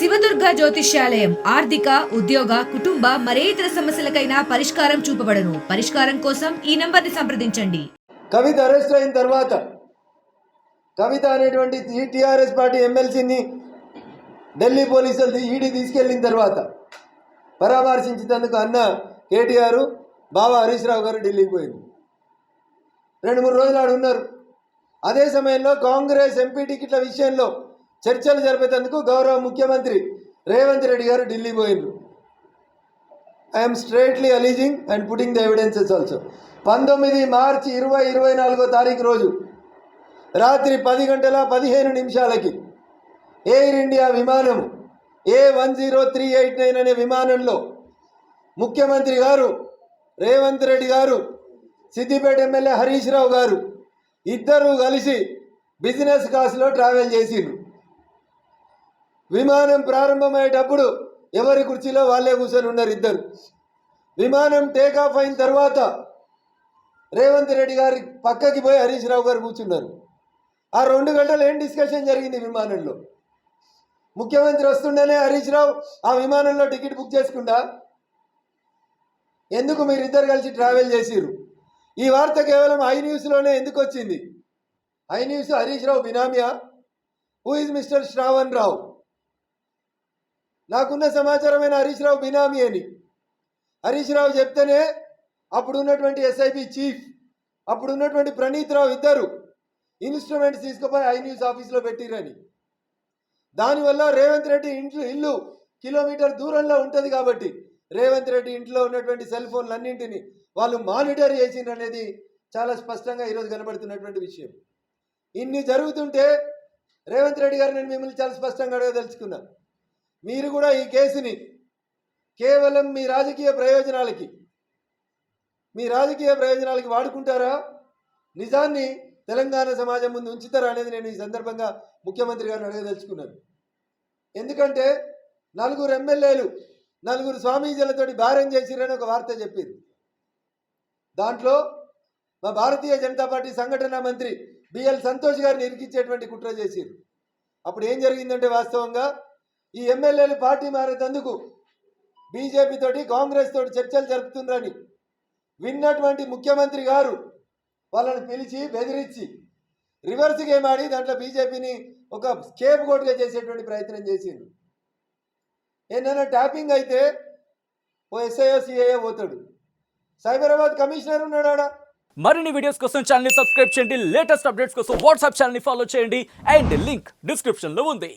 శివదుర్గ జ్యోతిష్యాలయం ఆర్థిక ఉద్యోగ కుటుంబ మరే ఇతర సమస్యలకైనా పరిష్కారం చూపబడను. పరిష్కారం కోసం ఈ నంబర్ని సంప్రదించండి. కవిత అరెస్ట్ అయిన తర్వాత కవిత అనేటువంటి టీఆర్ఎస్ పార్టీ ఎమ్మెల్సీని ఢిల్లీ పోలీసులు ఈడీ తీసుకెళ్లిన తర్వాత పరామర్శించేందుకు అన్న కేటీఆర్ బావ హరీష్ రావు గారు ఢిల్లీకి పోయింది. 2-3 రోజులు ఆడు ఉన్నారు. అదే సమయంలో కాంగ్రెస్ ఎంపీ టికెట్ల విషయంలో చర్చలు జరిపేందుకు గౌరవ ముఖ్యమంత్రి రేవంత్ రెడ్డి గారు ఢిల్లీ పోయినారు. I'm straightly alleging and putting the evidences also. 19 March 2024 తారీఖు రోజు రాత్రి 10:15 ఎయిర్ ఇండియా విమానం A10389 అనే విమానంలో ముఖ్యమంత్రి గారు రేవంత్ రెడ్డి గారు సిద్దిపేట ఎమ్మెల్యే హరీష్ రావు గారు ఇద్దరు కలిసి బిజినెస్ క్లాస్లో ట్రావెల్ చేసిండ్రు. విమానం ప్రారంభమయ్యేటప్పుడు ఎవరి కుర్చీలో వాళ్ళే కూర్చొని ఉన్నారు ఇద్దరు. విమానం టేకాఫ్ అయిన తర్వాత రేవంత్ రెడ్డి గారి పక్కకి పోయి హరీష్ రావు గారు కూర్చున్నారు. ఆ 2 గంటలు ఏం డిస్కషన్ జరిగింది విమానంలో? ముఖ్యమంత్రి వస్తుండేనే హరీష్ రావు ఆ విమానంలో టికెట్ బుక్ చేసుకుంటా ఎందుకు మీరిద్దరు కలిసి ట్రావెల్ చేసిర్రు? ఈ వార్త కేవలం ఐ న్యూస్లోనే ఎందుకు వచ్చింది? ఐ న్యూస్ హరీష్ రావు బినామియా? Who is mister Shravan Rao? నాకున్న సమాచారమైన హరీష్ రావు బినామీ అని. హరీష్ రావు చెప్తేనే అప్పుడు ఉన్నటువంటి ఎస్ఐబి చీఫ్, అప్పుడు ఉన్నటువంటి ప్రణీత్ రావు ఇద్దరు ఇన్స్ట్రుమెంట్స్ తీసుకుపోయి ఐ న్యూస్ ఆఫీస్లో పెట్టిరని. దానివల్ల రేవంత్ రెడ్డి ఇల్లు కిలోమీటర్ దూరంలో ఉంటుంది కాబట్టి రేవంత్ రెడ్డి ఇంట్లో ఉన్నటువంటి సెల్ ఫోన్లన్నింటినీ వాళ్ళు మానిటర్ చేసిండ్రు అనేది చాలా స్పష్టంగా ఈరోజు కనబడుతున్నటువంటి విషయం. ఇన్ని జరుగుతుంటే రేవంత్ రెడ్డి గారు నేను మిమ్మల్ని చాలా స్పష్టంగా అడగదలుచుకున్నా. మీరు కూడా ఈ కేసుని కేవలం మీ రాజకీయ ప్రయోజనాలకి వాడుకుంటారా? నిజాన్ని తెలంగాణ సమాజం ముందు ఉంచుతారా అనేది నేను ఈ సందర్భంగా ముఖ్యమంత్రి గారిని అడగదలుచుకున్నాను. ఎందుకంటే 4 ఎమ్మెల్యేలు 4 స్వామీజీలతోటి భారం చేసిరని ఒక వార్త చెప్పింది. దాంట్లో మా భారతీయ జనతా పార్టీ సంఘటన మంత్రి బిఎల్ సంతోష్ గారిని ఇరికించేటువంటి కుట్ర చేసిరు. అప్పుడు ఏం జరిగిందంటే వాస్తవంగా ఈ ఎమ్మెల్యేలు పార్టీ మారేందుకు బీజేపీ తోటి కాంగ్రెస్ తోటి చర్చలు జరుపుతున్నారని విన్నటువంటి ముఖ్యమంత్రి గారు వాళ్ళని పిలిచి బెదిరించి రివర్స్ గేమ్ ఆడి దాంట్లో బీజేపీని ఒక స్కేప్ గోట్గా చేసేటువంటి ప్రయత్నం చేసిండు. ఏదైనా ట్యాపింగ్ అయితే ఓ ఎస్ఐఓ సిఐఓ పోతాడు, సైబరాబాద్ కమిషనర్ ఉన్నాడు ఆడ. మరిన్ని వీడియోస్ కోసం ఛానల్ ని సబ్స్క్రైబ్ చేయండి. లేటెస్ట్ అప్డేట్స్ కోసం వాట్సాప్ ఛానల్ ని ఫాలో చేయండి. అండ్ లింక్ డిస్క్రిప్షన్ లో ఉంది.